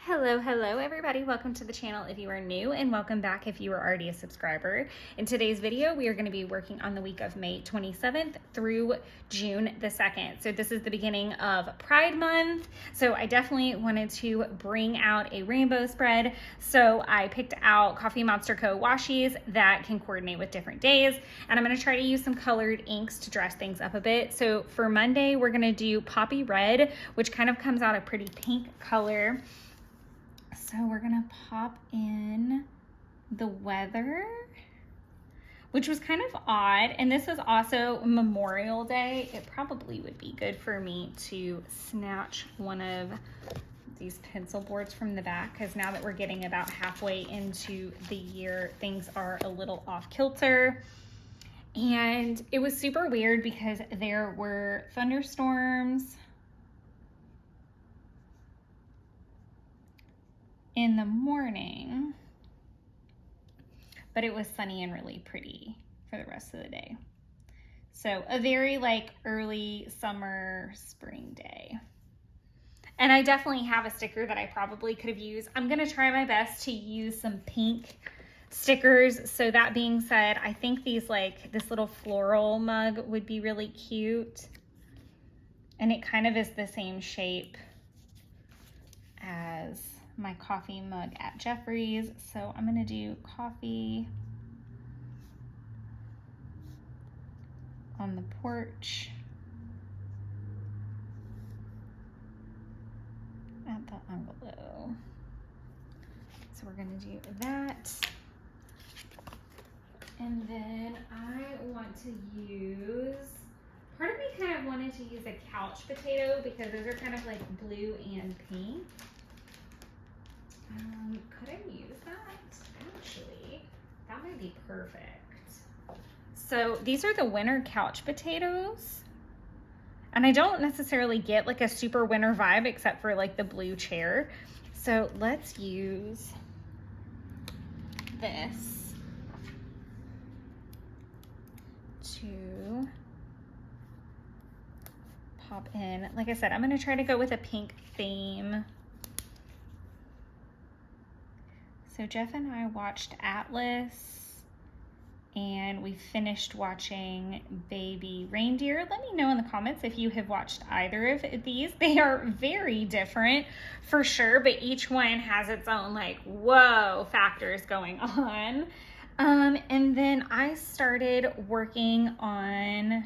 Hello everybody. Welcome to the channel if you are new, and welcome back if you are already a subscriber. In today's video, we are going to be working on the week of May 27th through June the 2nd. So this is the beginning of Pride Month. So I definitely wanted to bring out a rainbow spread. So I picked out Coffee Monster Co. washies that can coordinate with different days. And I'm going to try to use some colored inks to dress things up a bit. So for Monday, we're going to do Poppy Red, which kind of comes out a pretty pink color. So we're gonna pop in the weather, which was kind of odd. And this is also Memorial Day. It probably would be good for me to snatch one of these pencil boards from the back, because now that we're getting about halfway into the year, things are a little off kilter. And it was super weird because there were thunderstorms in the morning, but it was sunny and really pretty for the rest of the day. So a very like early summer, spring day. And I definitely have a sticker that I probably could have used. I'm gonna try my best to use some pink stickers. So that being said, I think these this little floral mug would be really cute. And it kind of is the same shape as my coffee mug at Jeffrey's. So I'm gonna do coffee on the porch at the envelope. So we're gonna do that. And then I want to use, part of me kind of wanted to use a couch potato because those are kind of like blue and pink. Could I use that? Actually, that might be perfect. So these are the winter couch potatoes. And I don't necessarily get like a super winter vibe except for like the blue chair. So let's use this to pop in. Like I said, I'm gonna try to go with a pink theme. So Jeff and I watched Atlas, and we finished watching Baby Reindeer. Let me know in the comments if you have watched either of these. They are very different for sure, but each one has its own like, whoa, factors going on. And then I started working on,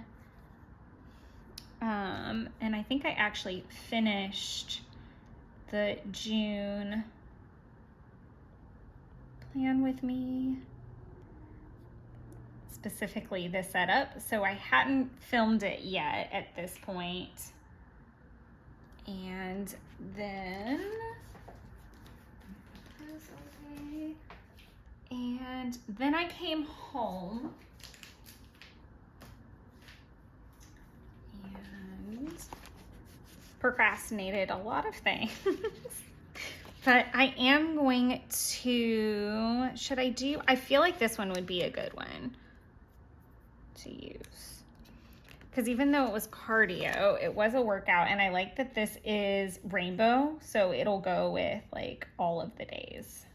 and I think I actually finished the June plan with me, specifically the setup. So I hadn't filmed it yet at this point. And then I came home and procrastinated a lot of things. But I am going to, I feel like this one would be a good one to use. Because even though it was cardio, it was a workout, and I like that this is rainbow, so it'll go with like all of the days.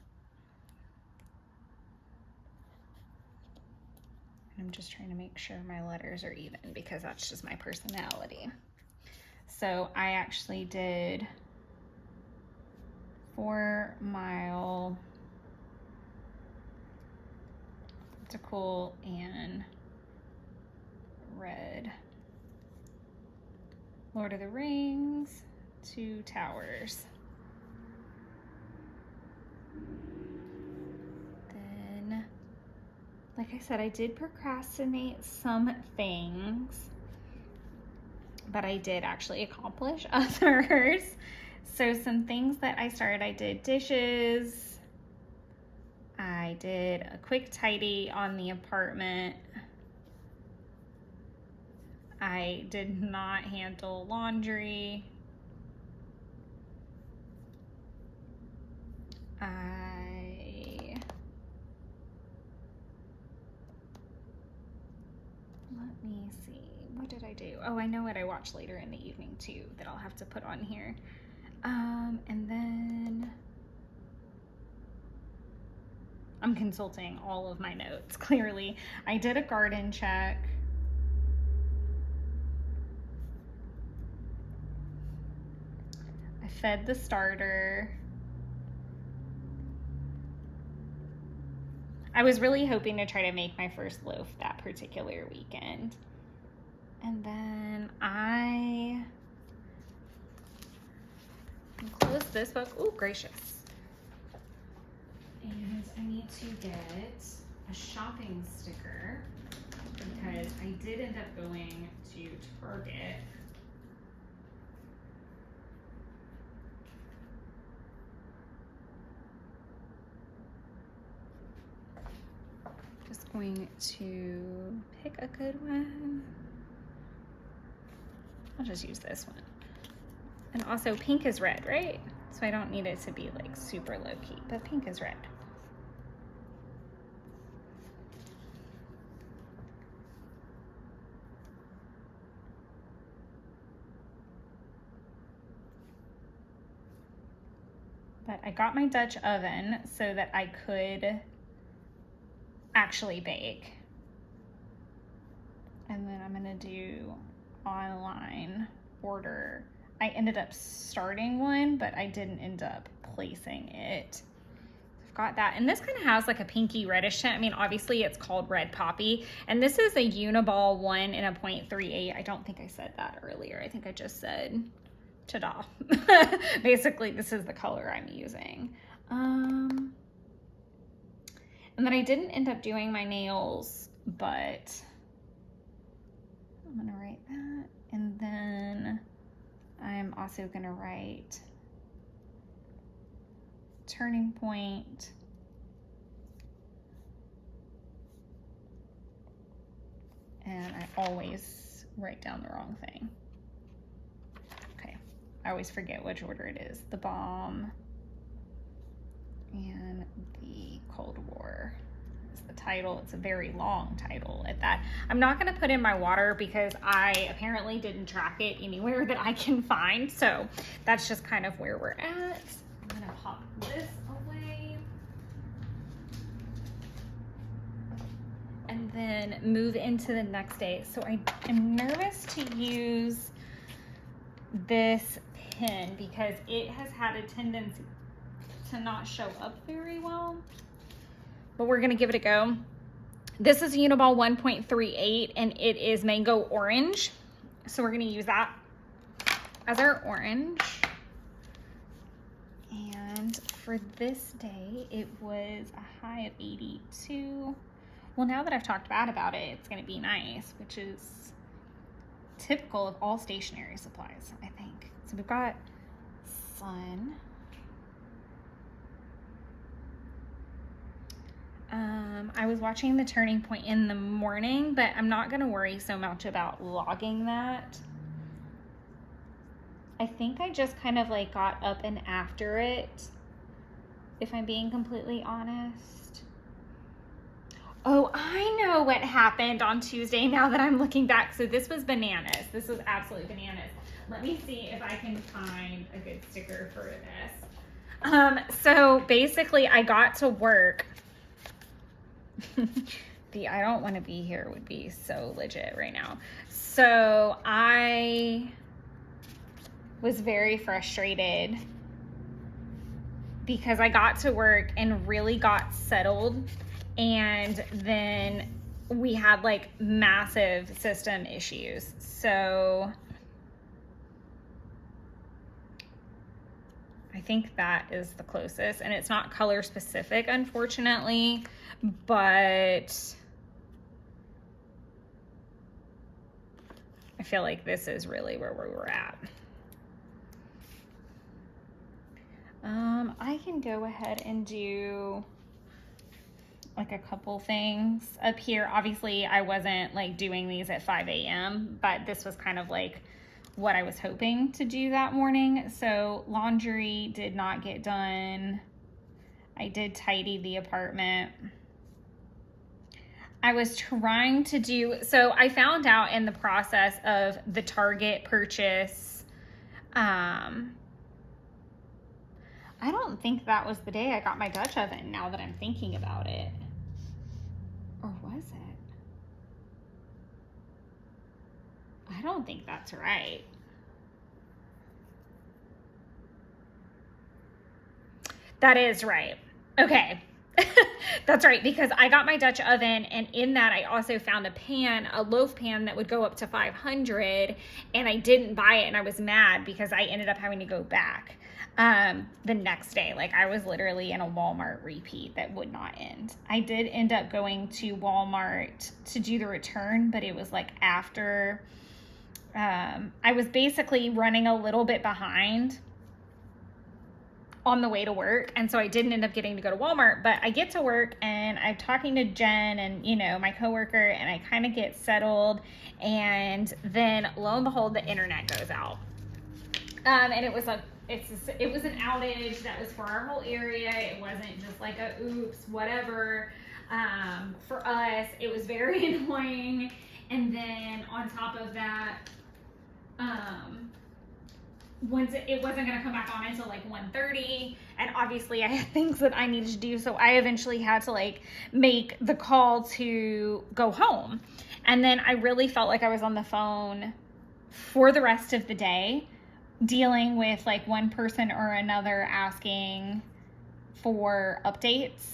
I'm just trying to make sure my letters are even because that's just my personality. So I actually did 4-mile vertical and red. Lord of the Rings, 2 towers. Then, like I said, I did procrastinate some things, but I did actually accomplish others. So some things that I started, I did dishes. I did a quick tidy on the apartment. I did not handle laundry. Let me see, what did I do? Oh, I know what I watched later in the evening too that I'll have to put on here. And then I'm consulting all of my notes, clearly. I did a garden check. I fed the starter. I was really hoping to try to make my first loaf that particular weekend. And then I can close this book. Oh, gracious. And I need to get a shopping sticker because I did end up going to Target. Just going to pick a good one. I'll just use this one. And also pink is red, right? So I don't need it to be like super low key, but pink is red. But I got my Dutch oven so that I could actually bake. And then I'm gonna do online order. I ended up starting one, but I didn't end up placing it. I've got that. And this kind of has like a pinky reddish tint. I mean, obviously it's called Red Poppy. And this is a Uniball 1 in a 0.38. I don't think I said that earlier. I think I just said ta-da. Basically, this is the color I'm using. And then I didn't end up doing my nails, but I'm gonna write that. And then I'm also gonna write turning point. And I always write down the wrong thing. Okay, I always forget which order it is. The bomb and the Cold War is the title. It's a very long title at that. I'm not gonna put in my water because I apparently didn't track it anywhere that I can find. So that's just kind of where we're at. I'm gonna pop this away. And then move into the next day. So I am nervous to use this pen because it has had a tendency to not show up very well, but we're gonna give it a go. This is Uniball 1.38 and it is mango orange. So we're gonna use that as our orange. And for this day, it was a high of 82. Well, now that I've talked bad about it, it's gonna be nice, which is typical of all stationery supplies, I think. So we've got sun. I was watching The Turning Point in the morning, but I'm not gonna worry so much about logging that. I think I just kind of like got up and after it, if I'm being completely honest. Oh, I know what happened on Tuesday now that I'm looking back. So this was bananas. This was absolutely bananas. Let me see if I can find a good sticker for this. So basically I got to work. The I don't want to be here would be so legit right now. So I was very frustrated because I got to work and really got settled, and then we had like massive system issues. So I think that is the closest, and it's not color specific, unfortunately, but I feel like this is really where we were at. I can go ahead and do like a couple things up here. Obviously, I wasn't like doing these at 5 a.m., but this was kind of like what I was hoping to do that morning. So laundry did not get done. I did tidy the apartment. I was trying to do, so I found out in the process of the Target purchase, I don't think that was the day I got my Dutch oven, now that I'm thinking about it. Or was it? I don't think that's right. That is right. Okay. That's right, because I got my Dutch oven, and in that I also found a pan, a loaf pan that would go up to 500, and I didn't buy it, and I was mad because I ended up having to go back the next day. Like, I was literally in a Walmart repeat that would not end. I did end up going to Walmart to do the return, but it was like after I was basically running a little bit behind on the way to work, and so I didn't end up getting to go to Walmart. But I get to work, and I'm talking to Jen and, you know, my coworker, and I kind of get settled, and then lo and behold, the internet goes out. And it was an outage that was for our whole area. It wasn't just like a oops, whatever. For us, it was very annoying. And then on top of that, once it wasn't going to come back on until like 1:30, and obviously I had things that I needed to do, so I eventually had to like make the call to go home. And then I really felt like I was on the phone for the rest of the day, dealing with like one person or another asking for updates.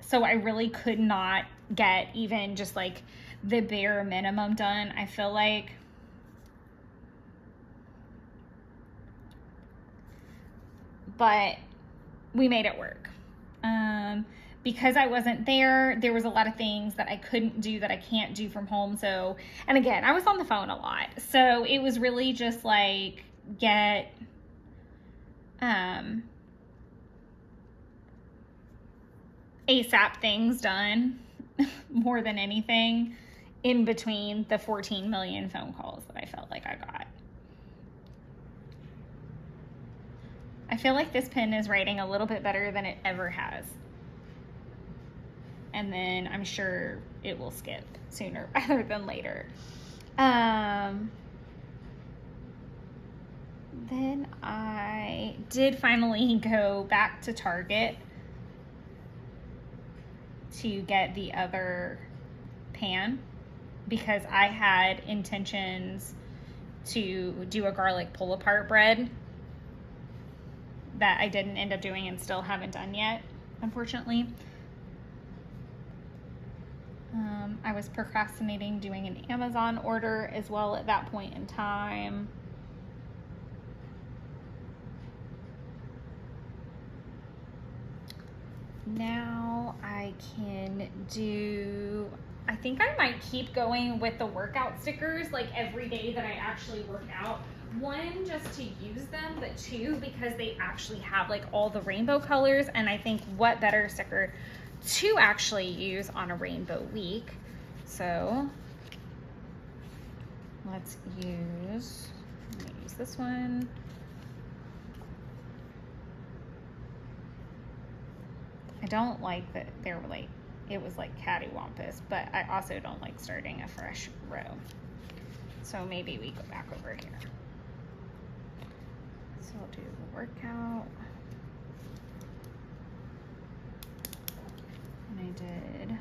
So I really could not get even just like the bare minimum done, I feel like. But we made it work. Because I wasn't there was a lot of things that I couldn't do that I can't do from home. So, and again, I was on the phone a lot. So it was really just like get ASAP things done more than anything in between the 14 million phone calls that I felt like I got. I feel like this pen is writing a little bit better than it ever has. And then I'm sure it will skip sooner rather than later. Then I did finally go back to Target to get the other pan, because I had intentions to do a garlic pull-apart bread that I didn't end up doing and still haven't done yet, unfortunately. I was procrastinating doing an Amazon order as well at that point in time. Now I can do, I think I might keep going with the workout stickers like every day that I actually work out. One, just to use them, but two, because they actually have like all the rainbow colors, and I think what better sticker to actually use on a rainbow week. So let's use, I'm gonna use this one. I don't like that they're like, it was like cattywampus, but I also don't like starting a fresh row. So maybe we go back over here. So I'll do the workout. And I did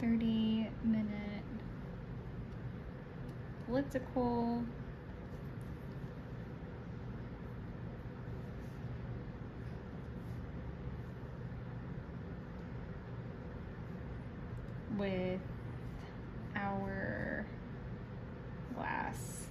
30-minute elliptical. With our glass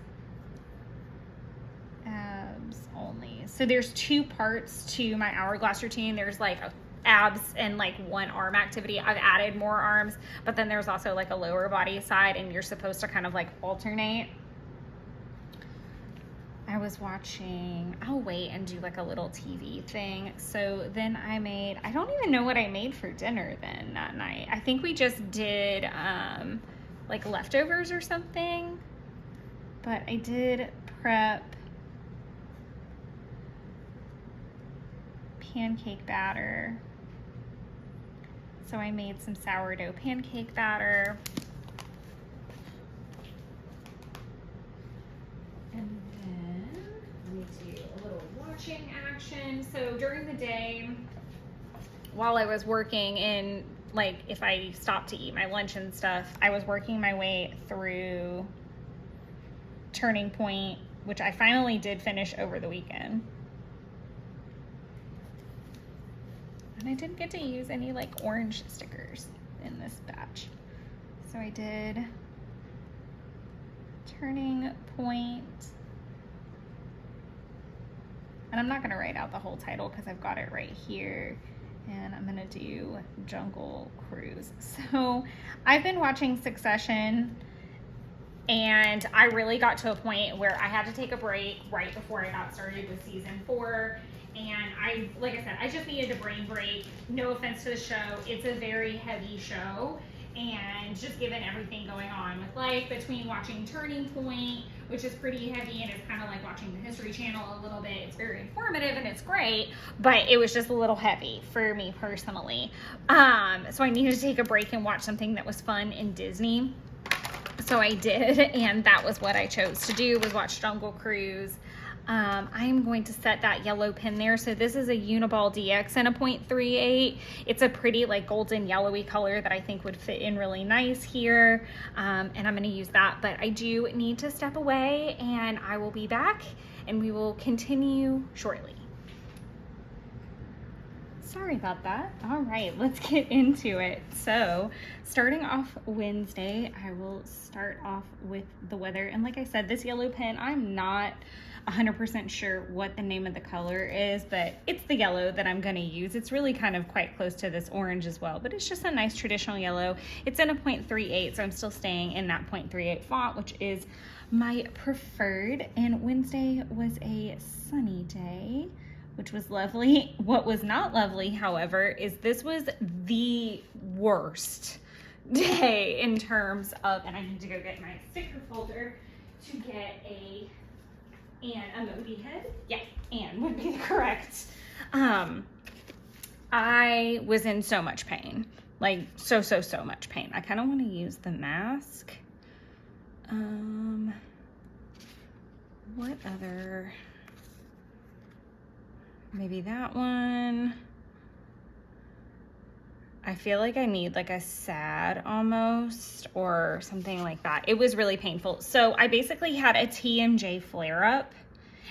abs only. So there's two parts to my hourglass routine. There's like abs and like one arm activity. I've added more arms, but then there's also like a lower body side, and you're supposed to kind of like alternate. I was watching, I'll wait and do like a little TV thing. So then I made, I don't even know what I made for dinner then that night. I think we just did like leftovers or something. But I did prep pancake batter. So I made some sourdough pancake batter. And then stitching action. So during the day, while I was working in, like, if I stopped to eat my lunch and stuff, I was working my way through Turning Point, which I finally did finish over the weekend. And I didn't get to use any like orange stickers in this batch. So I did Turning Point. And I'm not gonna write out the whole title because I've got it right here. And I'm gonna do Jungle Cruise. So I've been watching Succession, and I really got to a point where I had to take a break right before I got started with season 4. And like I said, I just needed a brain break. No offense to the show. It's a very heavy show. And just given everything going on with life, between watching Turning Point, which is pretty heavy and it's kind of like watching the History Channel a little bit. It's very informative and it's great, but it was just a little heavy for me personally. So I needed to take a break and watch something that was fun in Disney. So I did, and that was what I chose to do, was watch Jungle Cruise. I'm going to set that yellow pin there. So this is a Uniball DX in a 0.38. It's a pretty like golden yellowy color that I think would fit in really nice here. And I'm going to use that, but I do need to step away, and I will be back and we will continue shortly. Sorry about that. All right, let's get into it. So starting off Wednesday, I will start off with the weather. And like I said, this yellow pen, I'm not 100% sure what the name of the color is, but it's the yellow that I'm going to use. It's really kind of quite close to this orange as well, but it's just a nice traditional yellow. It's in a 0.38, so I'm still staying in that 0.38 font, which is my preferred. And Wednesday was a sunny day, which was lovely. What was not lovely, however, is this was the worst day in terms of, and I need to go get my sticker folder to get a emoji head. Yeah, Anne would be correct. I was in so much pain, like so much pain. I kind of want to use the mask. What other? Maybe that one. I feel like I need like a sad almost or something like that. It was really painful. So I basically had a TMJ flare up,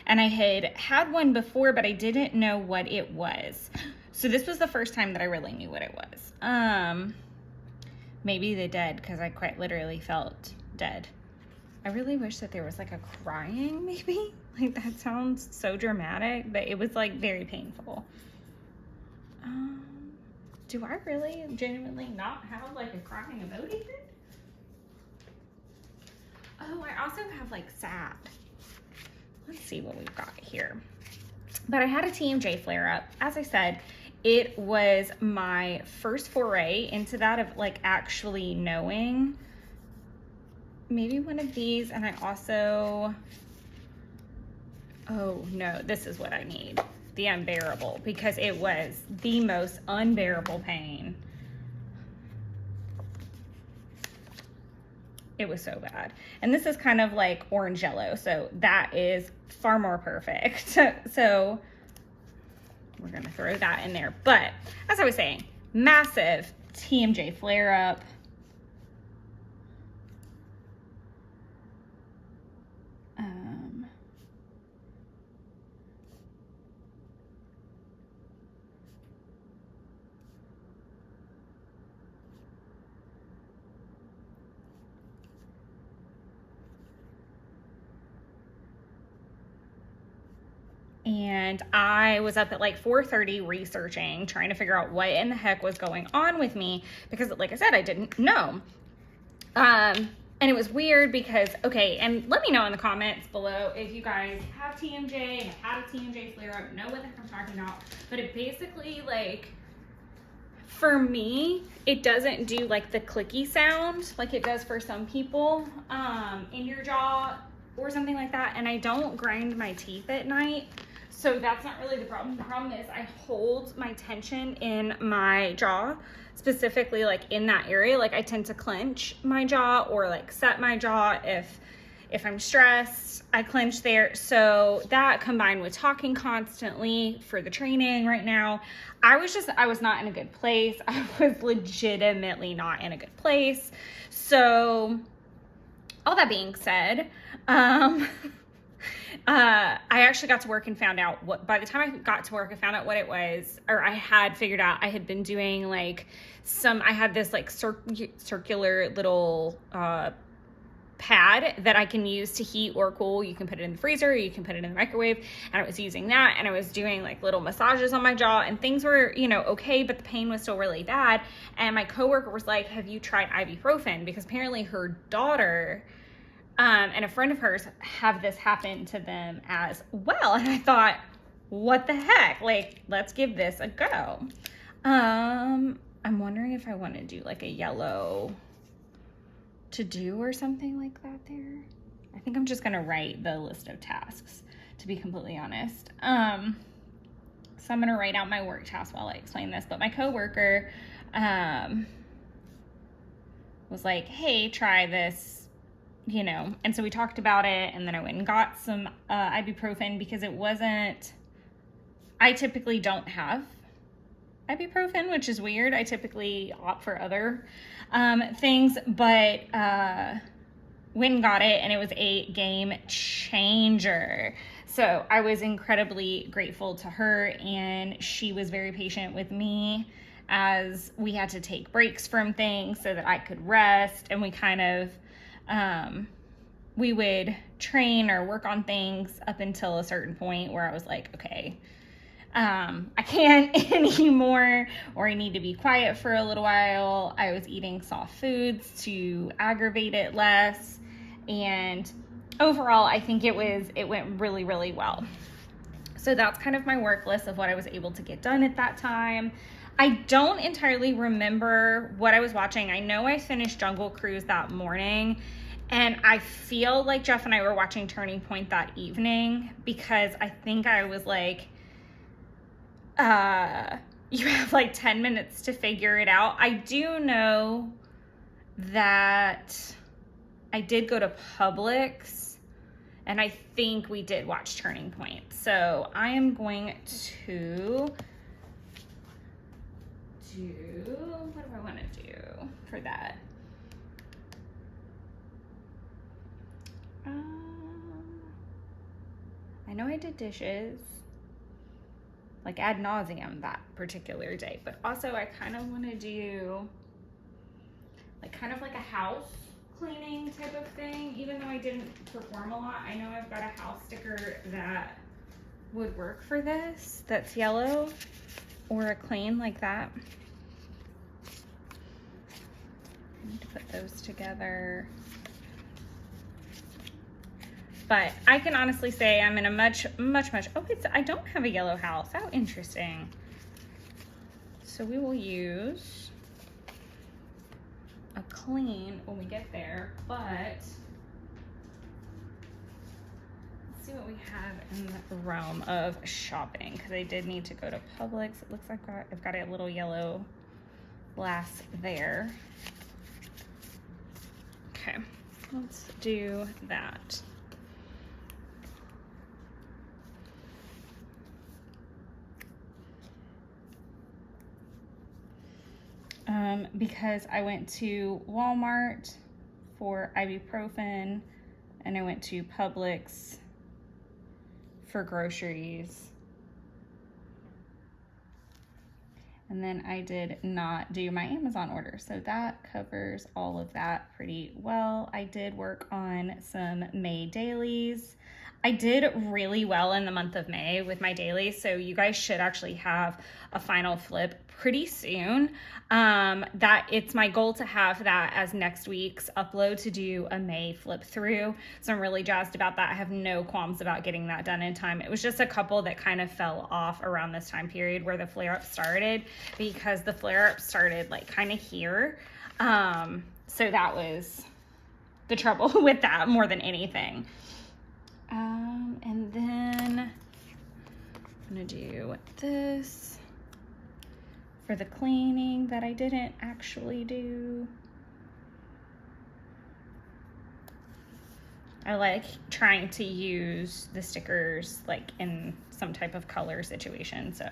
and I had one before, but I didn't know what it was. So this was the first time that I really knew what it was. Maybe the dead, because I quite literally felt dead. I really wish that there was like a crying maybe. Like that sounds so dramatic, but it was like very painful. Do I really genuinely not have like a crying emoji head? Oh, I also have like sad. Let's see what we've got here. But I had a TMJ flare up. As I said, it was my first foray into that of like actually knowing. Maybe one of these, and I also, oh no, this is what I need. The unbearable, because it was the most unbearable pain. It was so bad. And this is kind of like orange yellow, so that is far more perfect. So we're gonna throw that in there. But as I was saying, massive TMJ flare up. And I was up at like 4:30 researching, trying to figure out what in the heck was going on with me, because like I said, I didn't know. And it was weird because, okay, and let me know in the comments below if you guys have TMJ, have had a TMJ flare up, know what the heck I'm talking about. But it basically, like, for me, it doesn't do like the clicky sound like it does for some people in your jaw or something like that. And I don't grind my teeth at night, so that's not really the problem. The problem is I hold my tension in my jaw, specifically like in that area. Like I tend to clench my jaw or like set my jaw If I'm stressed, I clench there. So that combined with talking constantly for the training right now, I was not in a good place. I was legitimately not in a good place. So all that being said, I actually got to work and found out by the time I got to work, I found out what it was, or I had figured out. I had been doing like I had this like circular little, pad that I can use to heat or cool. You can put it in the freezer, or you can put it in the microwave. And I was using that, and I was doing like little massages on my jaw, and things were, okay, but the pain was still really bad. And my coworker was like, have you tried ibuprofen? Because apparently her daughter, and a friend of hers have this happen to them as well. And I thought, what the heck? Like, let's give this a go. I'm wondering if I want to do like a yellow to do or something like that there. I think I'm just gonna write the list of tasks, to be completely honest. So I'm gonna write out my work task while I explain this. But my coworker was like, hey, try this, and so we talked about it, and then I went and got some ibuprofen, because I typically don't have ibuprofen, which is weird. I typically opt for other things, but went and got it, and it was a game changer. So I was incredibly grateful to her, and she was very patient with me as we had to take breaks from things so that I could rest, and we kind of we would train or work on things up until a certain point where I was like, okay, I can't anymore, or I need to be quiet for a little while. I was eating soft foods to aggravate it less, and overall, I think it went really, really well. So that's kind of my work list of what I was able to get done at that time. I don't entirely remember what I was watching. I know I finished Jungle Cruise that morning, and I feel like Jeff and I were watching Turning Point that evening, because I think I was like, you have like 10 minutes to figure it out. I do know that I did go to Publix, and I think we did watch Turning Point. So I am going to what do I want to do for that? I know I did dishes like ad nauseum that particular day, but also I kind of want to do like kind of like a house cleaning type of thing. Even though I didn't perform a lot, I know I've got a house sticker that would work for this, that's yellow, or a clean like that. I need to put those together. But I can honestly say I'm in a much, oh, I don't have a yellow house. How interesting. So we will use a clean when we get there, but let's see what we have in the realm of shopping, because I did need to go to Publix. It looks like I've got a little yellow glass there. Okay, let's do that. Because I went to Walmart for ibuprofen, and I went to Publix for groceries. And then I did not do my Amazon order, so that covers all of that pretty well. I did work on some May dailies. I did really well in the month of May with my dailies, so you guys should actually have a final flip pretty soon. That it's my goal to have that as next week's upload, to do a May flip through. So I'm really jazzed about that. I have no qualms about getting that done in time. It was just a couple that kind of fell off around this time period where the flare-up started, because the flare-up started like kind of here. So that was the trouble with that more than anything. And then I'm gonna do this for the cleaning that I didn't actually do. I like trying to use the stickers like in some type of color situation, so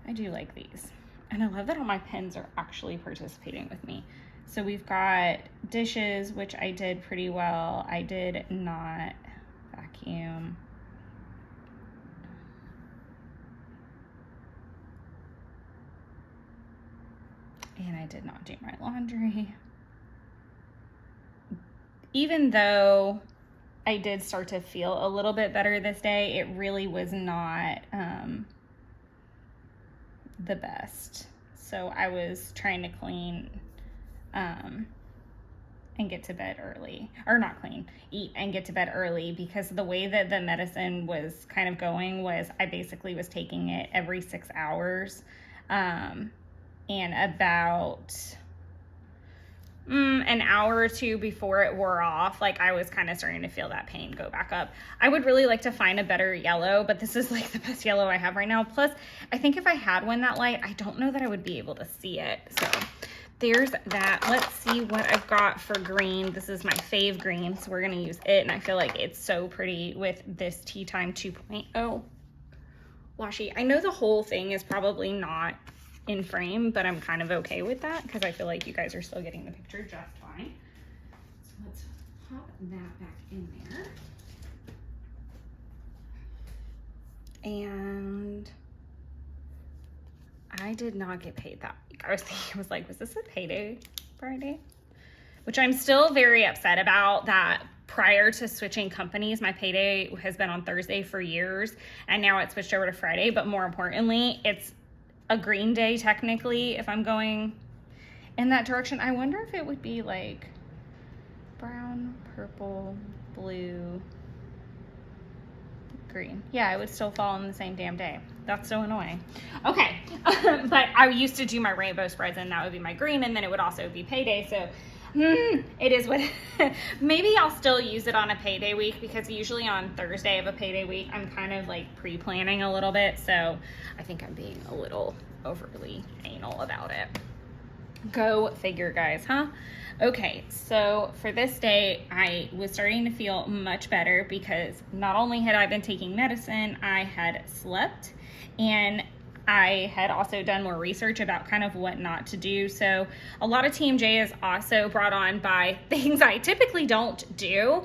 I do like these. And I love that all my pens are actually participating with me. So we've got dishes, which I did pretty well. I did not vacuum. And I did not do my laundry. Even though I did start to feel a little bit better this day, it really was not the best. So I was trying to clean and get to bed early, or not clean, eat and get to bed early, because the way that the medicine was kind of going was I basically was taking it every 6 hours, and about an hour or two before it wore off, like I was kind of starting to feel that pain go back up. I would really like to find a better yellow, but this is like the best yellow I have right now. Plus, I think if I had one that light, I don't know that I would be able to see it. So there's that. Let's see what I've got for green. This is my fave green, so we're going to use it. And I feel like it's so pretty with this Tea Time 2.0 washi. I know the whole thing is probably not in frame, but I'm kind of okay with that because I feel like you guys are still getting the picture just fine. So let's pop that back in there. And I did not get paid that week. I was thinking, was this a payday Friday? Which I'm still very upset about. That prior to switching companies, my payday has been on Thursday for years, and now it's switched over to Friday. But more importantly, it's a green day technically if I'm going in that direction. I wonder if it would be like brown, purple, blue, green. Yeah, it would still fall on the same damn day. That's so annoying. Okay, but I used to do my rainbow spreads, and that would be my green, and then it would also be payday. So it is what maybe I'll still use it on a payday week, because usually on Thursday of a payday week I'm kind of like pre-planning a little bit, so I think I'm being a little overly anal about it. Go figure, guys, huh? Okay, so for this day I was starting to feel much better because not only had I been taking medicine, I had slept, and I had also done more research about kind of what not to do. So a lot of TMJ is also brought on by things I typically don't do,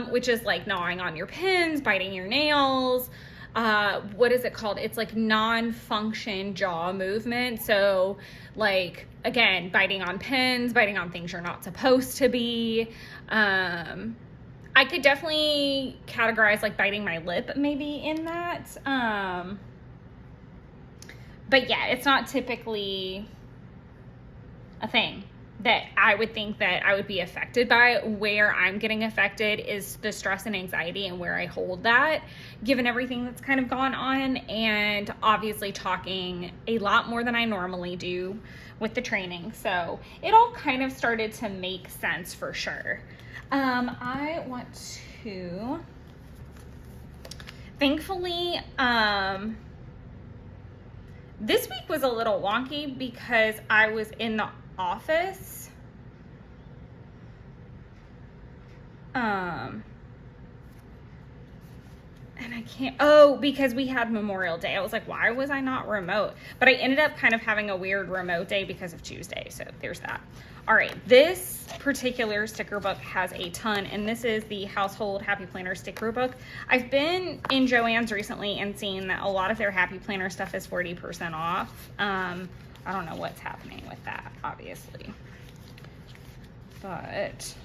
which is like gnawing on your pins, biting your nails. What is it called? It's like non-function jaw movement. So like, again, biting on pins, biting on things you're not supposed to be. I could definitely categorize like biting my lip maybe in that. But yeah, it's not typically a thing that I would think that I would be affected by. Where I'm getting affected is the stress and anxiety, and where I hold that, given everything that's kind of gone on, and obviously talking a lot more than I normally do with the training. So it all kind of started to make sense for sure. I want to, thankfully, this week was a little wonky because I was in the office. And I can't, because we had Memorial Day. I was like, why was I not remote? But I ended up kind of having a weird remote day because of Tuesday. So there's that. All right, this particular sticker book has a ton, and this is the Household Happy Planner sticker book. I've been in Joann's recently and seen that a lot of their Happy Planner stuff is 40% off. I don't know what's happening with that, obviously. But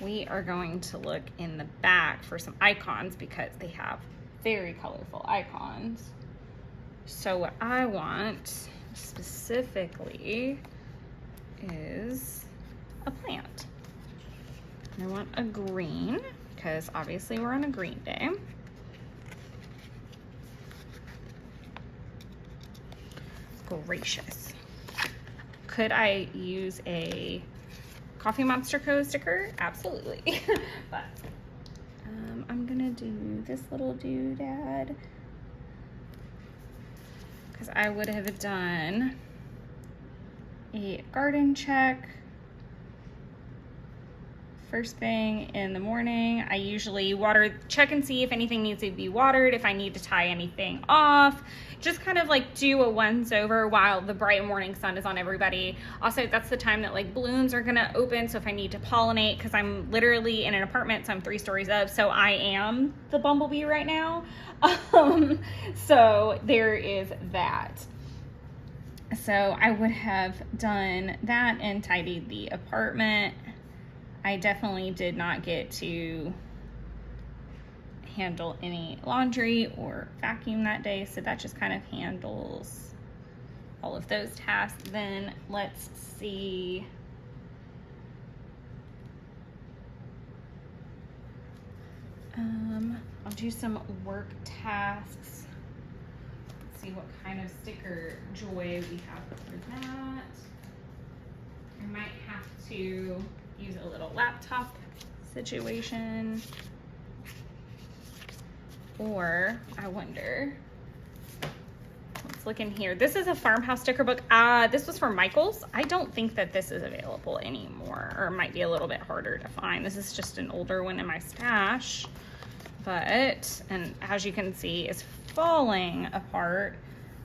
we are going to look in the back for some icons because they have very colorful icons. So what I want specifically is a plant. I want a green because obviously we're on a green day. Gracious. Could I use a Coffee Monster Co. sticker? Absolutely. But I'm gonna do this little doodad because I would have done a garden check first thing in the morning. I usually check and see if anything needs to be watered, if I need to tie anything off, just kind of like do a once over while the bright morning sun is on everybody. Also, that's the time that like blooms are gonna open, so if I need to pollinate, because I'm literally in an apartment, so I'm 3 stories up, so I am the bumblebee right now. So there is that. So I would have done that and tidied the apartment. I definitely did not get to handle any laundry or vacuum that day, so that just kind of handles all of those tasks. Then let's see. I'll do some work tasks. Let's see what kind of sticker joy we have for that. I might have to use a little laptop situation. Or I wonder, let's look in here. This is a farmhouse sticker book. This was from Michael's. I don't think that this is available anymore, or it might be a little bit harder to find. This is just an older one in my stash, but, and as you can see, it's falling apart.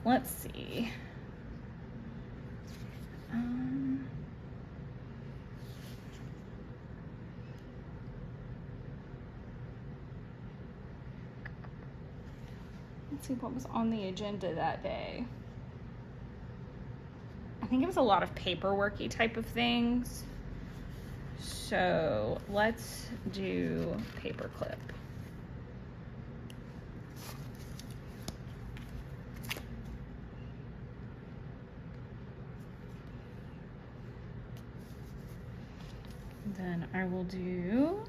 Let's see. Let's see what was on the agenda that day. I think it was a lot of paperworky type of things. So let's do paperclip. Then I will do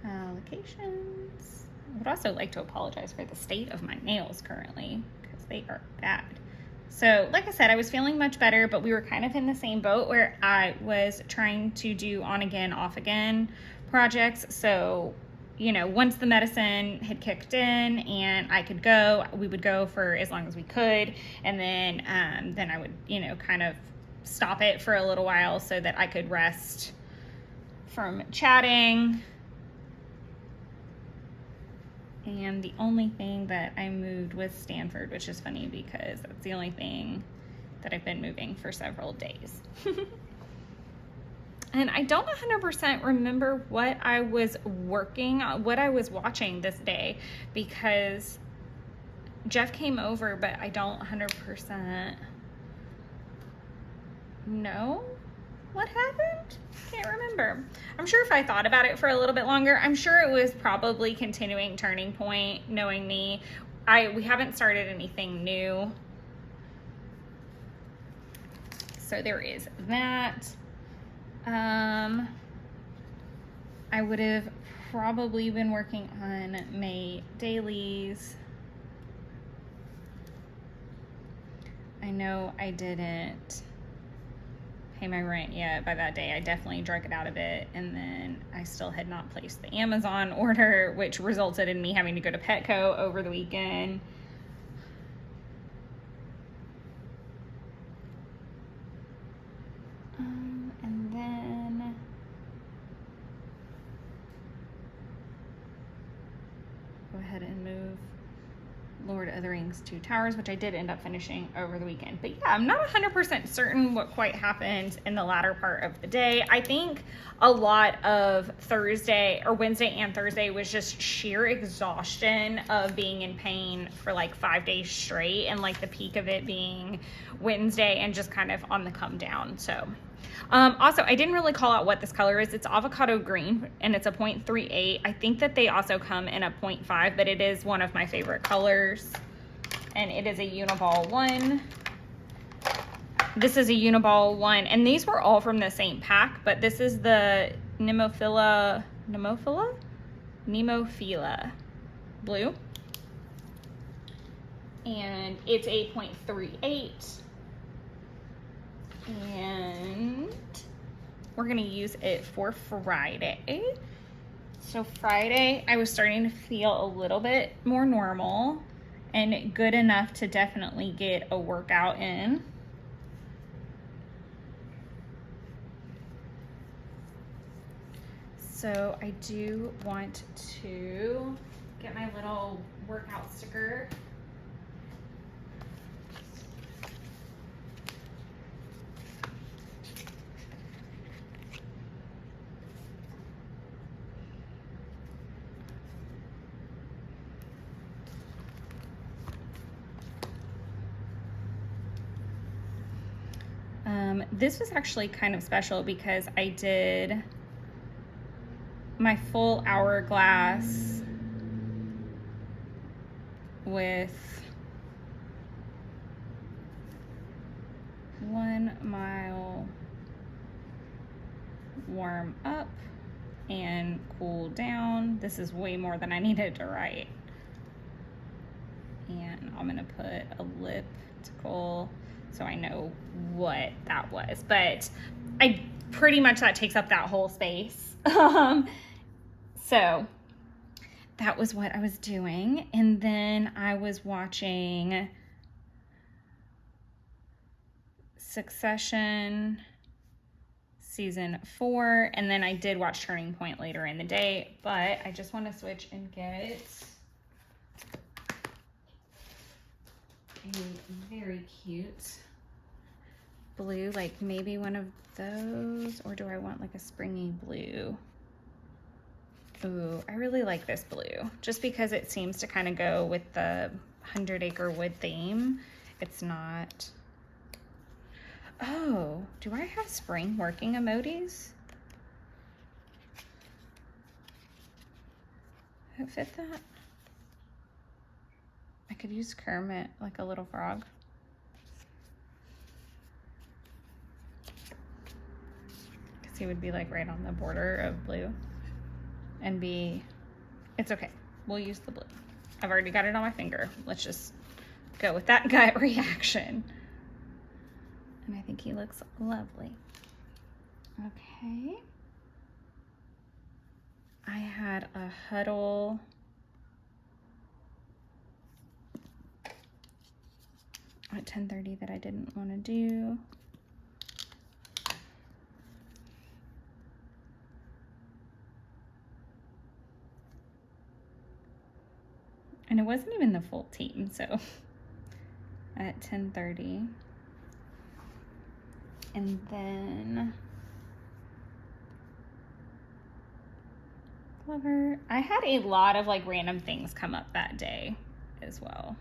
allocations. I would also like to apologize for the state of my nails currently, because they are bad. So like I said, I was feeling much better, but we were kind of in the same boat where I was trying to do on again, off again projects. So, you know, once the medicine had kicked in and I could go, we would go for as long as we could. And then I would, you know, kind of stop it for a little while so that I could rest from chatting. And the only thing that I moved was Stanford, which is funny because that's the only thing that I've been moving for several days. And I don't 100% remember what I was watching this day, because Jeff came over, but I don't 100% know what happened. Can't remember. I'm sure if I thought about it for a little bit longer, I'm sure it was probably continuing Turning Point. Knowing me, we haven't started anything new. So there is that. I would have probably been working on May dailies. I know I didn't pay my rent yet by that day. I definitely drug it out a bit, and then I still had not placed the Amazon order, which resulted in me having to go to Petco over the weekend. And then go ahead and move Lord of the Rings 2 Towers, which I did end up finishing over the weekend. But yeah, I'm not 100% certain what quite happened in the latter part of the day. I think a lot of Wednesday and Thursday was just sheer exhaustion of being in pain for like 5 days straight, and like the peak of it being Wednesday and just kind of on the come down. So also, I didn't really call out what this color is. It's avocado green, and it's a 0.38. I think that they also come in a 0.5, but it is one of my favorite colors, and it is a Uniball 1. This is a Uniball 1, and these were all from the same pack, but this is the Nemophila blue, and it's a 0.38. And we're gonna use it for Friday. So Friday, I was starting to feel a little bit more normal and good enough to definitely get a workout in. So I do want to get my little workout sticker. This was actually kind of special because I did my full hourglass with 1 mile warm up and cool down. This is way more than I needed to write. And I'm gonna put a elliptical so I know what that was. But I pretty much, that takes up that whole space. So that was what I was doing. And then I was watching Succession season 4, and then I did watch Turning Point later in the day, but I just want to switch and get a very cute blue, like maybe one of those, or do I want like a springy blue? Ooh, I really like this blue just because it seems to kind of go with the 100 Acre Wood theme. It's not. Oh, do I have spring working emojis? Does it fit that? I could use Kermit like a little frog. Because he would be like right on the border of blue and be, it's okay. We'll use the blue. I've already got it on my finger. Let's just go with that gut reaction. And I think he looks lovely. Okay. I had a huddle at 10:30 that I didn't want to do. And it wasn't even the full team, so at 10:30. And then Clever. I had a lot of like random things come up that day as well,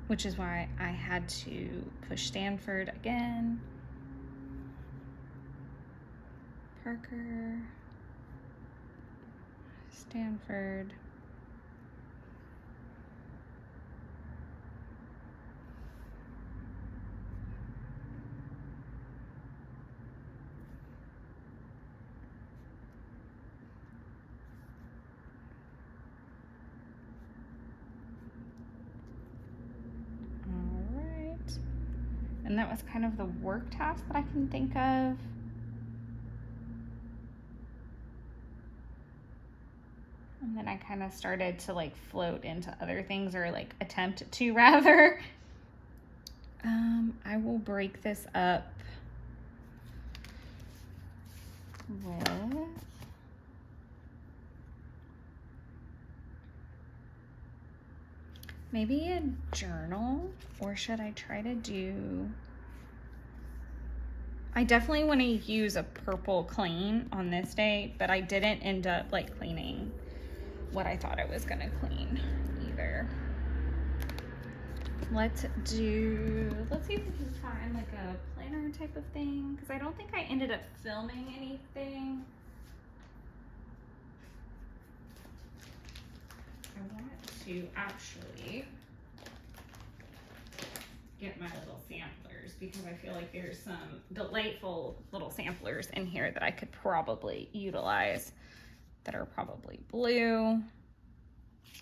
which is why I had to push Stanford again. Parker, Stanford. And that was kind of the work task that I can think of. And then I kind of started to like float into other things, or like attempt to rather. I will break this up with maybe a journal, or should I try to do, I definitely want to use a purple clean on this day, but I didn't end up like cleaning what I thought I was gonna clean either. Let's see if we can find like a planner type of thing, because I don't think I ended up filming anything. I want to actually get my little samplers, because I feel like there's some delightful little samplers in here that I could probably utilize that are probably blue.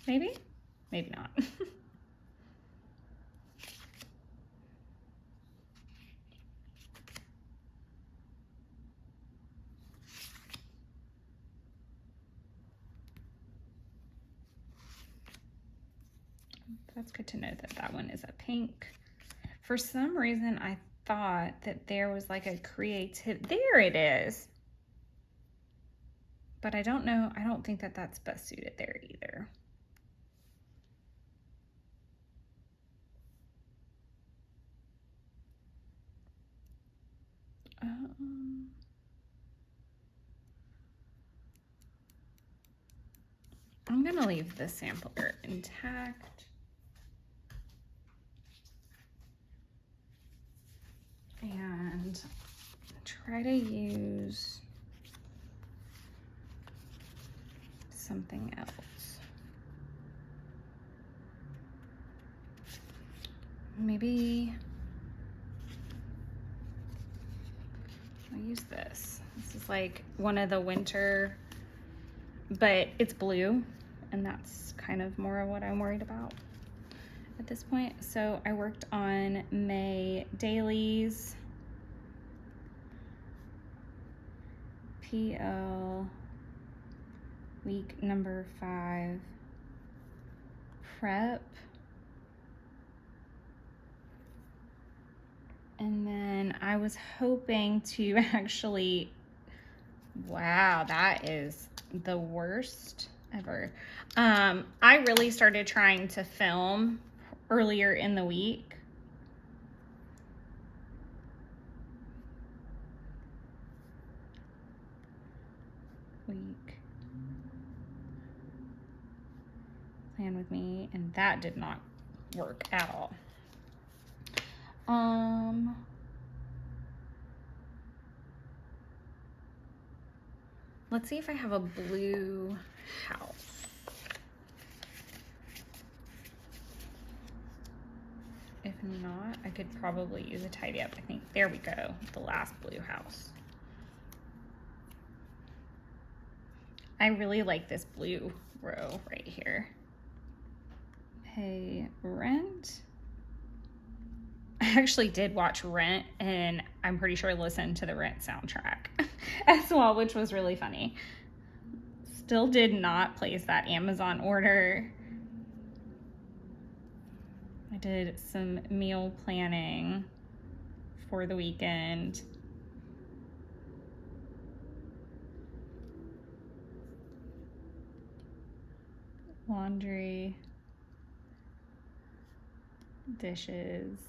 Maybe not. That's good to know that that one is a pink. For some reason, I thought that there was like a there it is. But I don't know, I don't think that that's best suited there either. I'm gonna leave the sampler intact. And try to use something else. Maybe I'll use this. This is like one of the winter, but it's blue, and that's kind of more of what I'm worried about at this point. So I worked on May dailies, PL, week number 5, prep, and then I was hoping to actually, wow, that is the worst ever. I really started trying to film earlier in the week. Plan with me, and that did not work at all. Let's see if I have a blue house. If not, I could probably use a tidy up. I think, there we go, the last blue house. I really like this blue row right here. Pay rent. I actually did watch Rent, and I'm pretty sure I listened to the Rent soundtrack as well, which was really funny. Still did not place that Amazon order. I did some meal planning for the weekend. Laundry, dishes.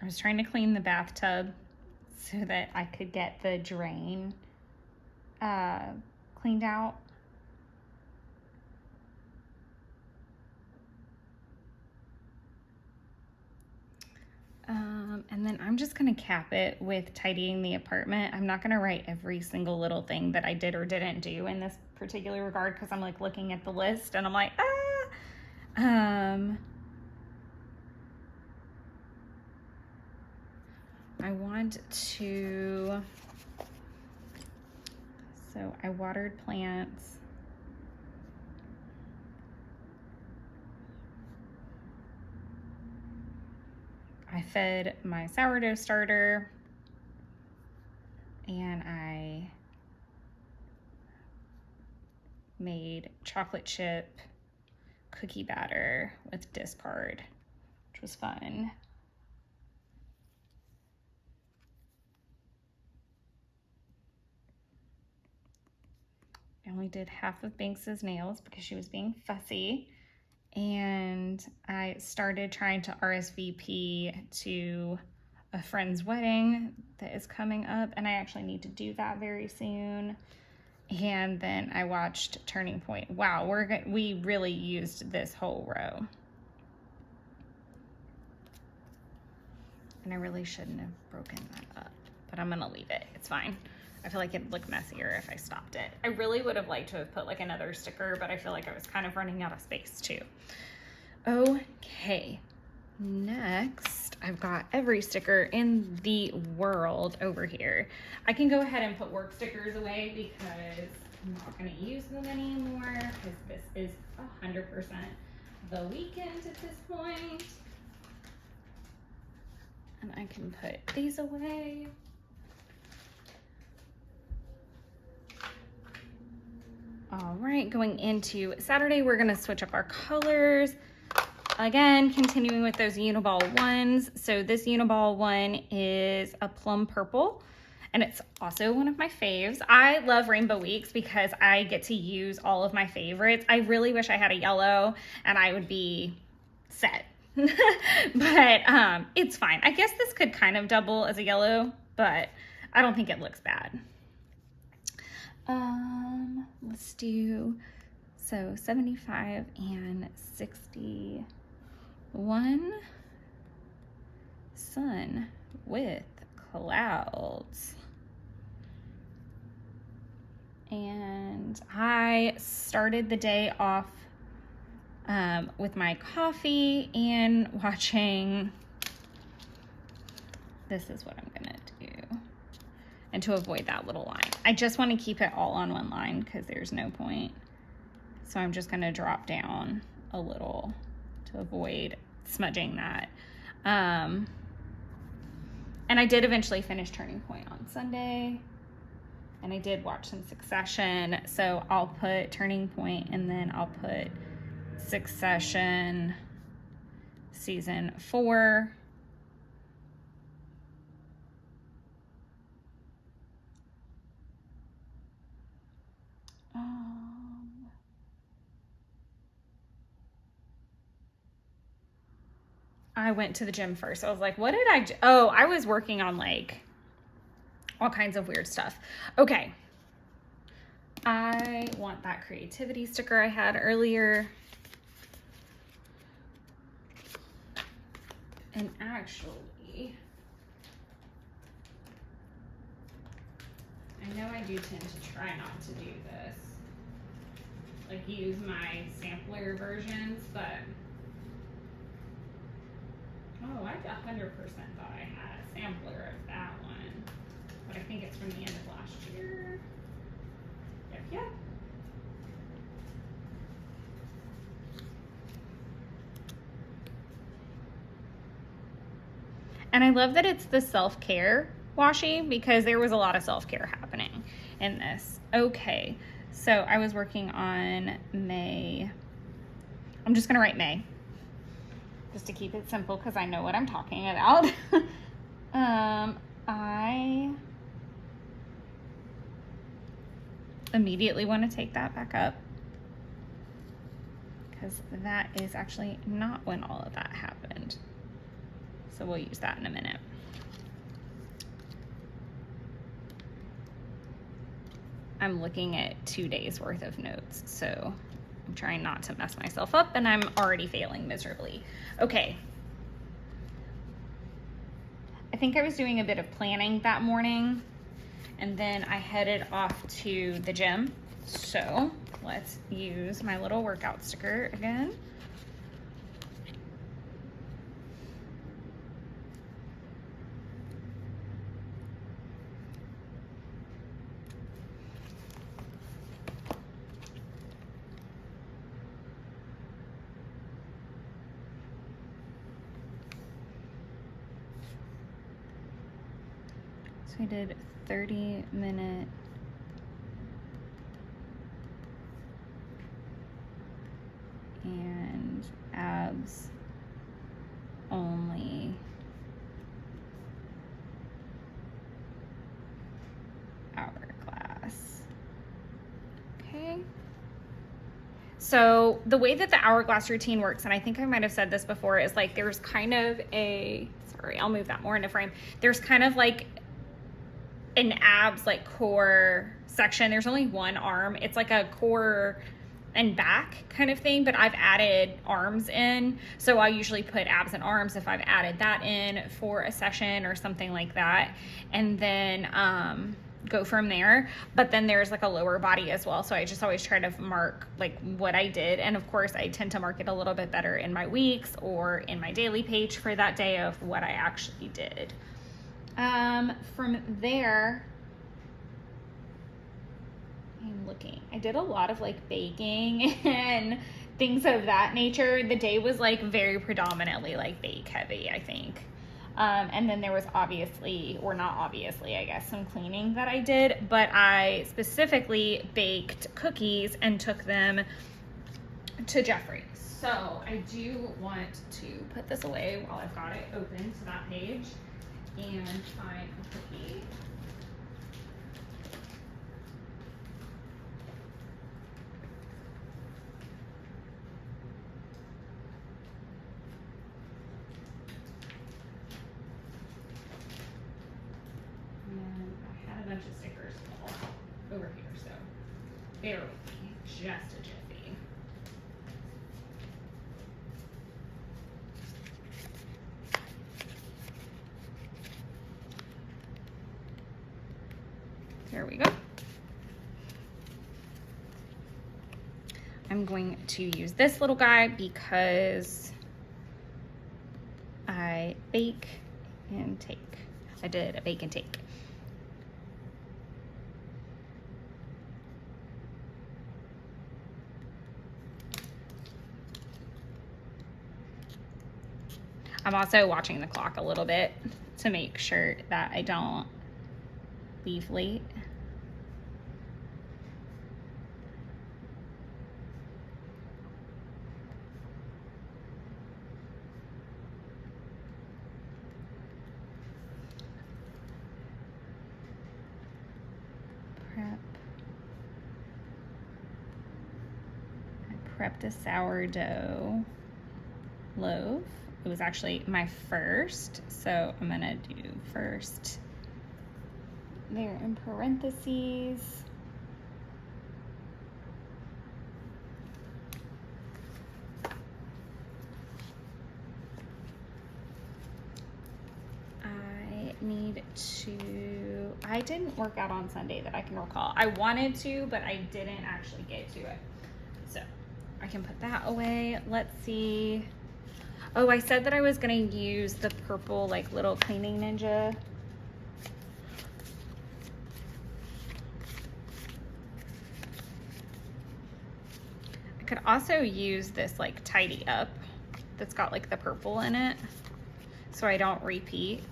I was trying to clean the bathtub so that I could get the drain cleaned out. And then I'm just gonna cap it with tidying the apartment. I'm not gonna write every single little thing that I did or didn't do in this particular regard, because I'm like looking at the list and I'm like, I want to, so I watered plants. I fed my sourdough starter, and I made chocolate chip cookie batter with discard, which was fun. I only did half of Banks's nails because she was being fussy. And I started trying to RSVP to a friend's wedding that is coming up, and I actually need to do that very soon. And then I watched Turning Point. Wow, we really used this whole row. And I really shouldn't have broken that up, but I'm gonna leave it. It's fine. I feel like it'd look messier if I stopped it. I really would have liked to have put like another sticker, but I feel like I was kind of running out of space too. Okay, next I've got every sticker in the world over here. I can go ahead and put work stickers away because I'm not gonna use them anymore, because this is 100% the weekend at this point. And I can put these away. All right, going into Saturday, we're gonna switch up our colors. Again, continuing with those Uniball ones. So this Uniball one is a plum purple, and it's also one of my faves. I love Rainbow Weeks because I get to use all of my favorites. I really wish I had a yellow and I would be set. But it's fine. I guess this could kind of double as a yellow, but I don't think it looks bad. Let's do, so 75 and 61 sun with clouds. And I started the day off with my coffee and watching, this is what I'm gonna do. And to avoid that little line, I just want to keep it all on one line because there's no point. So I'm just gonna drop down a little to avoid smudging that. And I did eventually finish Turning Point on Sunday. And I did watch some Succession. So I'll put Turning Point and then I'll put Succession season 4. I went to the gym first. I was like, what did I do? Oh, I was working on like all kinds of weird stuff. Okay. I want that creativity sticker I had earlier. And actually, I know I do tend to try not to do this. Like use my sampler versions, but oh, I 100% thought I had a sampler of that one, but I think it's from the end of last year. Yep. And I love that it's the self-care washi because there was a lot of self-care happening in this. Okay, so I was working on May. I'm just gonna write May, just to keep it simple because I know what I'm talking about. I immediately want to take that back up because that is actually not when all of that happened. So we'll use that in a minute. I'm looking at 2 days worth of notes, so I'm trying not to mess myself up, and I'm already failing miserably. Okay. I think I was doing a bit of planning that morning, and then I headed off to the gym. So let's use my little workout sticker again. I did 30-minute and abs only hourglass. Okay. So the way that the hourglass routine works, and I think I might have said this before, is like there's kind of a, sorry, I'll move that more into frame. There's kind of like an abs like core section. There's only one arm. It's like a core and back kind of thing, but I've added arms in. So I usually put abs and arms if I've added that in for a session or something like that. And then go from there. But then there's like a lower body as well. So I just always try to mark like what I did. And of course I tend to mark it a little bit better in my weeks or in my daily page for that day of what I actually did. From there, I'm looking, I did a lot of like baking and things of that nature. The day was like very predominantly like bake heavy, I think. And then there was obviously, or not obviously, I guess, some cleaning that I did, but I specifically baked cookies and took them to Jeffrey. So I do want to put this away while I've got it open to that page and find a cookie. And I had a bunch of stickers all over here, so bear with me just a jiffy. There we go. I'm going to use this little guy because I bake and take. I did a bake and take. I'm also watching the clock a little bit to make sure that I don't leave late. I prepped a sourdough loaf. It was actually my first, so I'm gonna do first there in parentheses. I didn't work out on Sunday that I can recall. I wanted to, but I didn't actually get to it. So I can put that away. Let's see. Oh, I said that I was gonna use the purple like little cleaning ninja. I could also use this like tidy up that's got like the purple in it so I don't repeat,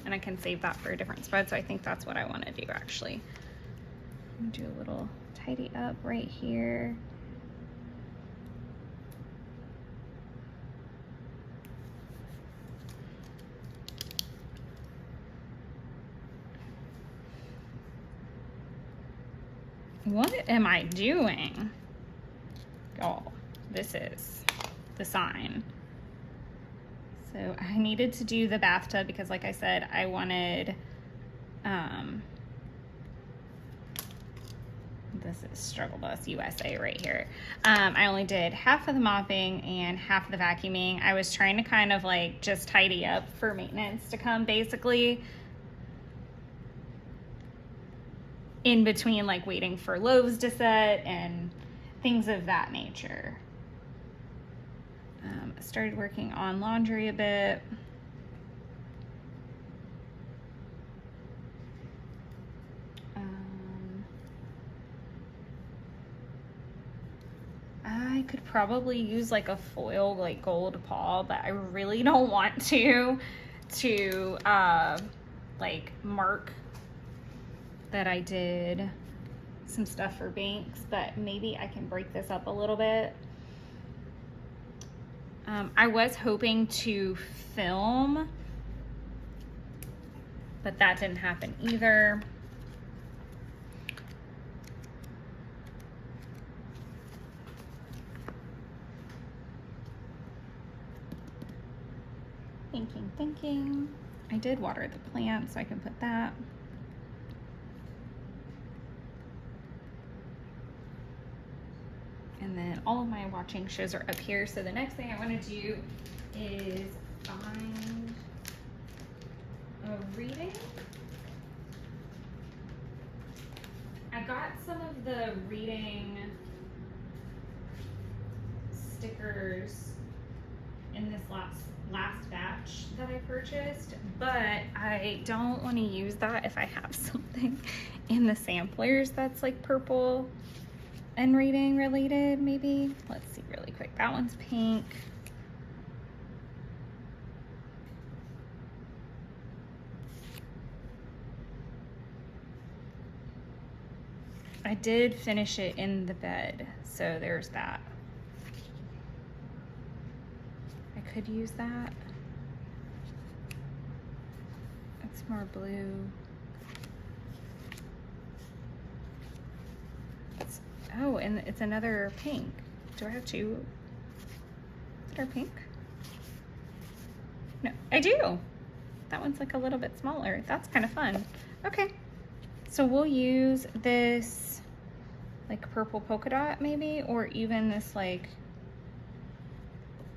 and I can save that for a different spread. So I think that's what I want to do actually. I'm gonna do a little tidy up right here. What am I doing? Oh, this is the sign. So I needed to do the bathtub because like I said, I wanted, this is Struggle Bus USA right here. I only did half of the mopping and half of the vacuuming. I was trying to kind of like just tidy up for maintenance to come basically. In between like waiting for loaves to set and things of that nature. I started working on laundry a bit. I could probably use like a foil like gold paw, but I really don't want to like mark that I did some stuff for banks, but maybe I can break this up a little bit. I was hoping to film, but that didn't happen either. Thinking. I did water the plant, so I can put that. And then all of my watching shows are up here. So the next thing I want to do is find a reading. I got some of the reading stickers in this last batch that I purchased, but I don't want to use that if I have something in the samplers that's like purple and reading related, maybe. Let's see really quick. That one's pink. I did finish it in the bed, so there's that. I could use that. It's more blue. Oh, and it's another pink. Do I have two? Is it our pink? No, I do. That one's like a little bit smaller. That's kind of fun. Okay, so we'll use this like purple polka dot maybe, or even this like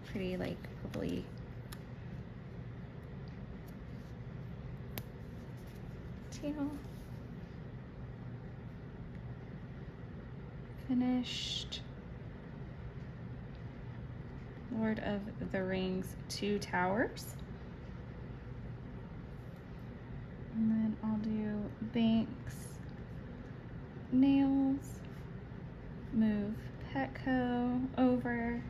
pretty like purpley. Teal. Finished. Lord of the Rings, Two Towers. And then I'll do Banks, Nails, move Petco over.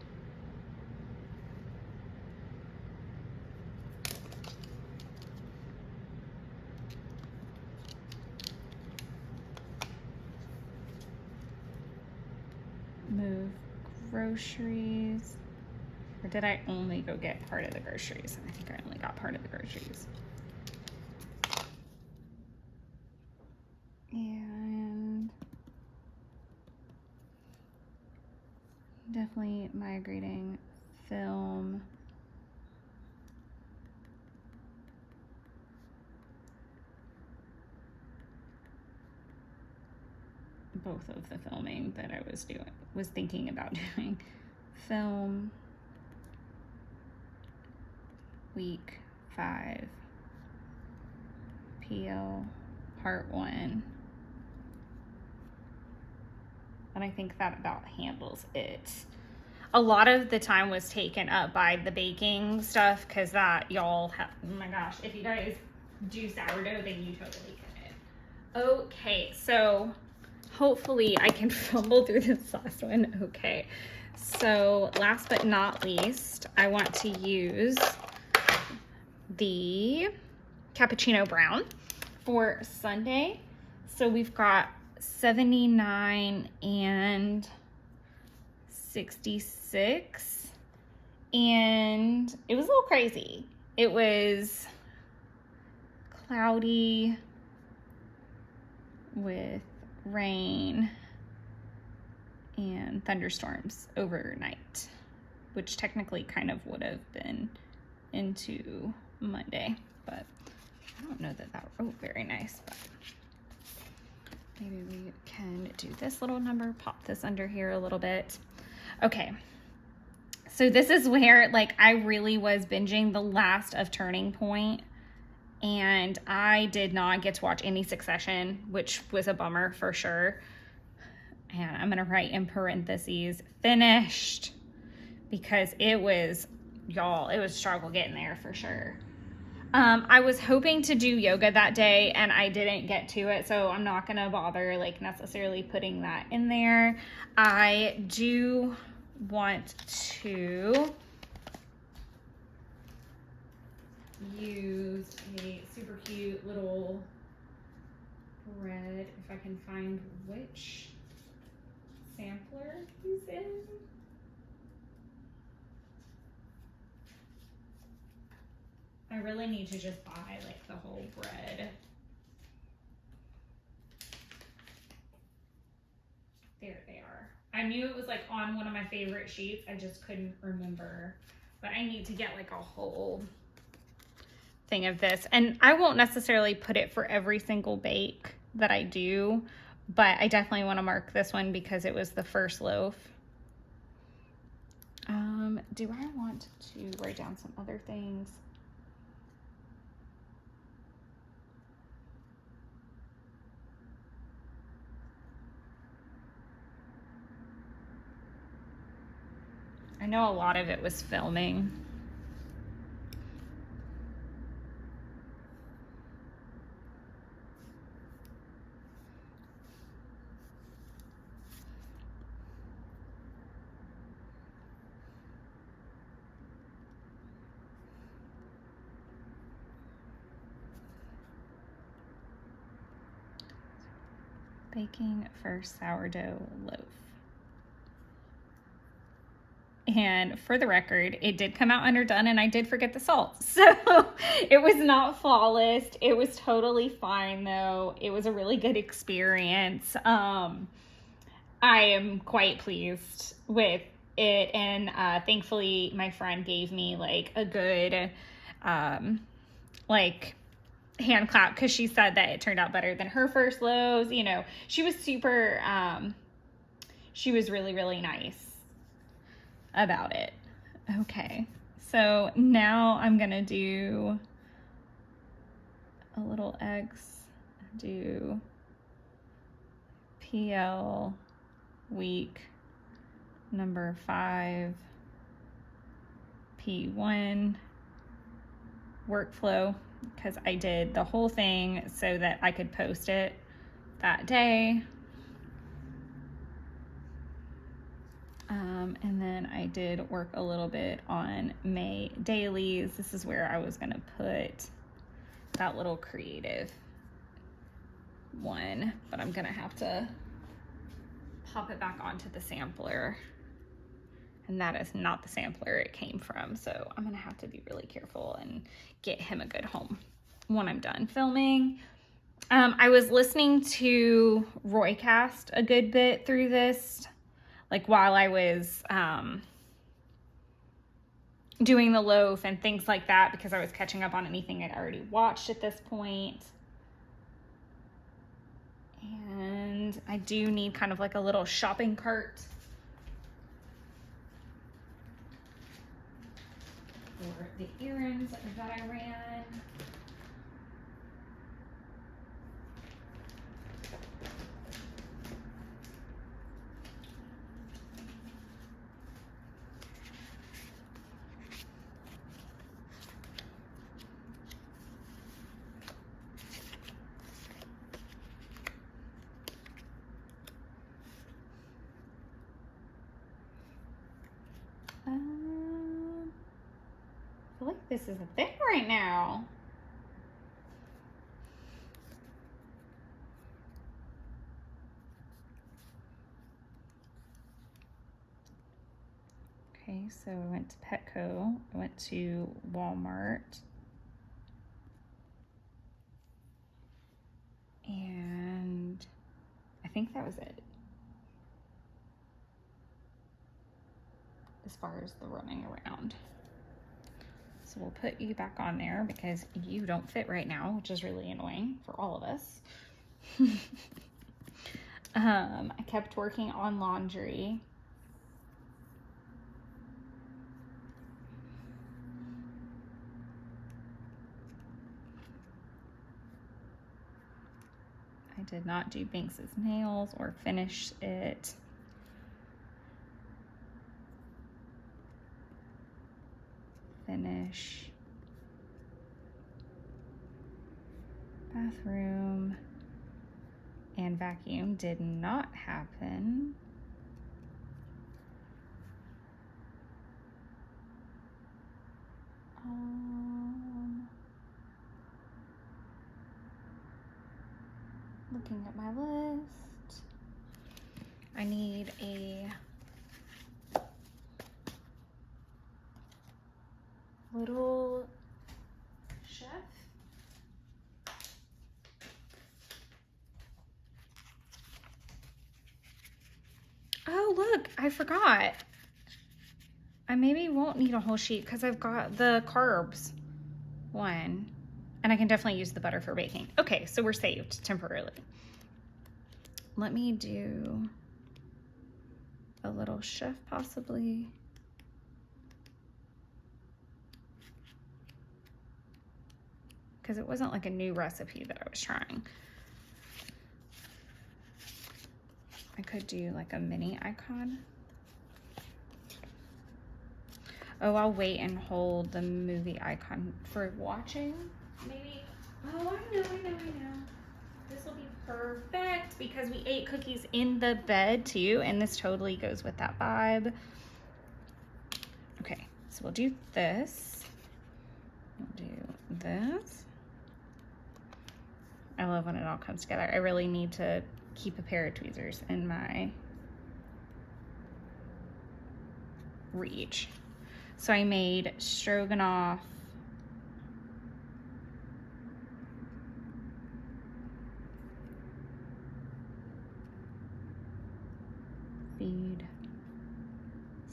Move groceries. Or did I only go get part of the groceries? I think I only got part of the groceries. And definitely migrating film. Both of the filming that I was thinking about doing. Film week 5, peel part 1. And I think that about handles it. A lot of the time was taken up by the baking stuff, because that y'all have, oh my gosh, if you guys do sourdough, then you totally get it. Okay, so hopefully I can fumble through this last one. Okay, so last but not least, I want to use the cappuccino brown for Sunday. So we've got 79 and 66, and it was a little crazy. It was cloudy with rain and thunderstorms overnight, which technically kind of would have been into Monday, but I don't know that oh, very nice, but maybe we can do this little number, pop this under here a little bit. Okay, so this is where like I really was binging the last of Turning Point, and I did not get to watch any Succession, which was a bummer for sure. And I'm gonna write in parentheses finished, because it was, y'all, it was a struggle getting there for sure. I was hoping to do yoga that day and I didn't get to it, so I'm not gonna bother like necessarily putting that in there. I do want to use a super cute little bread, if I can find which sampler he's in. I really need to just buy like the whole bread. There they are. I knew it was like on one of my favorite sheets. I just couldn't remember. But I need to get like a whole thing of this. And I won't necessarily put it for every single bake that I do, but I definitely want to mark this one because it was the first loaf. Do I want to write down some other things? I know a lot of it was filming. baking first sourdough loaf. And for the record, it did come out underdone and I did forget the salt. So it was not flawless. It was totally fine though. It was a really good experience. I am quite pleased with it. And thankfully my friend gave me like a good like hand clap because she said that it turned out better than her first loaves. You know, she was super, she was really, really nice about it. Okay, so now I'm gonna do a little eggs, do PL week number 5 P1 workflow, because I did the whole thing so that I could post it that day. And then I did work a little bit on May dailies. This is where I was gonna put that little creative one, but I'm gonna have to pop it back onto the sampler. And that is not the sampler it came from. So I'm gonna have to be really careful and get him a good home when I'm done filming. I was listening to Roycast a good bit through this, like while I was doing the loaf and things like that, because I was catching up on anything I'd already watched at this point. And I do need kind of like a little shopping cart for the errands that I ran. I feel like this is a thing right now. Okay, so I went to Petco, I went to Walmart, and I think that was it as far as the running around. So we'll put you back on there because you don't fit right now, which is really annoying for all of us. I kept working on laundry. I did not do Banks's nails or finish it. Finish bathroom and vacuum did not happen. Looking at my list, I need a little chef. Oh, look, I forgot. I maybe won't need a whole sheet because I've got the carbs one, and I can definitely use the butter for baking. Okay, so we're saved temporarily. Let me do a little chef possibly. Because it wasn't like a new recipe that I was trying. I could do like a mini icon. Oh, I'll wait and hold the movie icon for watching, maybe. Oh, I know. This will be perfect because we ate cookies in the bed too, and this totally goes with that vibe. Okay, so we'll do this. We'll do this. I love when it all comes together. I really need to keep a pair of tweezers in my reach. So I made stroganoff, feed,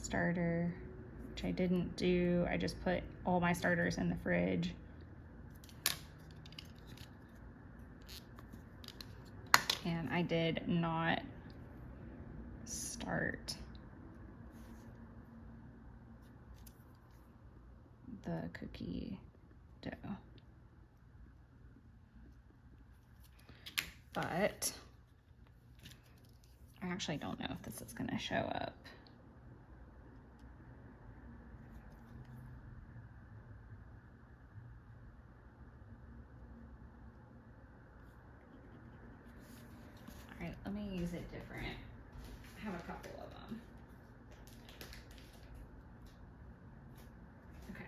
starter, which I didn't do. I just put all my starters in the fridge. And I did not start the cookie dough. But I actually don't know if this is going to show up. All right, let me use it different. I have a couple of them. Okay.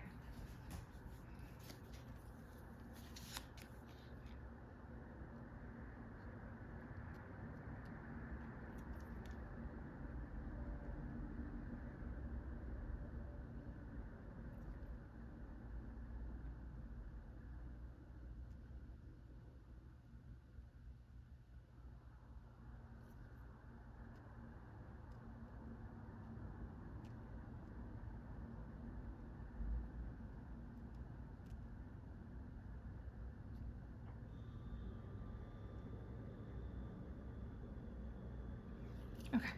Okay.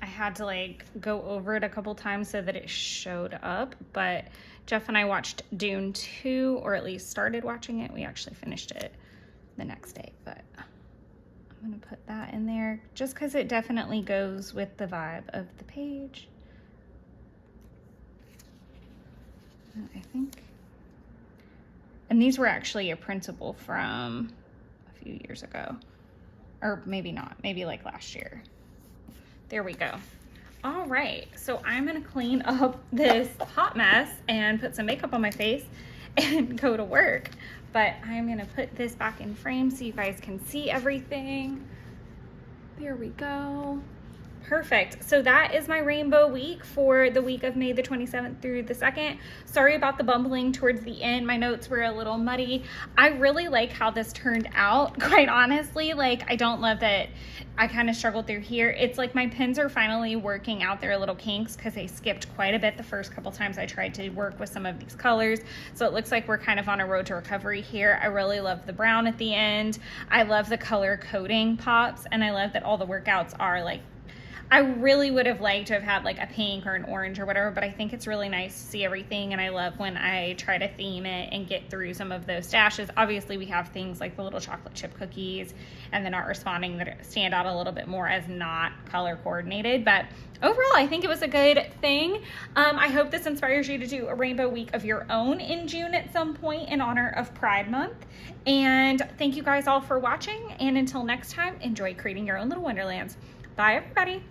I had to like go over it a couple times so that it showed up, but Jeff and I watched Dune 2, or at least started watching it. We actually finished it the next day, but I'm gonna put that in there just because it definitely goes with the vibe of the page. And I think, and these were actually a printable from a few years ago, or maybe not, maybe like last year. There we go. All right, so I'm gonna clean up this hot mess and put some makeup on my face and go to work. But I'm gonna put this back in frame so you guys can see everything. There we go. Perfect. So that is my rainbow week for the week of May the 27th through the 2nd. Sorry about the bumbling towards the end. My notes were a little muddy. I really like how this turned out, quite honestly. Like, I don't love that I kind of struggled through here. It's like my pens are finally working out their little kinks because they skipped quite a bit the first couple times I tried to work with some of these colors. So it looks like we're kind of on a road to recovery here. I really love the brown at the end. I love the color coding pops, and I love that all the workouts are like, I really would have liked to have had like a pink or an orange or whatever, but I think it's really nice to see everything, and I love when I try to theme it and get through some of those stashes. Obviously, we have things like the little chocolate chip cookies and the not responding that stand out a little bit more as not color coordinated, but overall, I think it was a good thing. I hope this inspires you to do a rainbow week of your own in June at some point in honor of Pride Month. And thank you guys all for watching, and until next time, enjoy creating your own little wonderlands. Bye, everybody.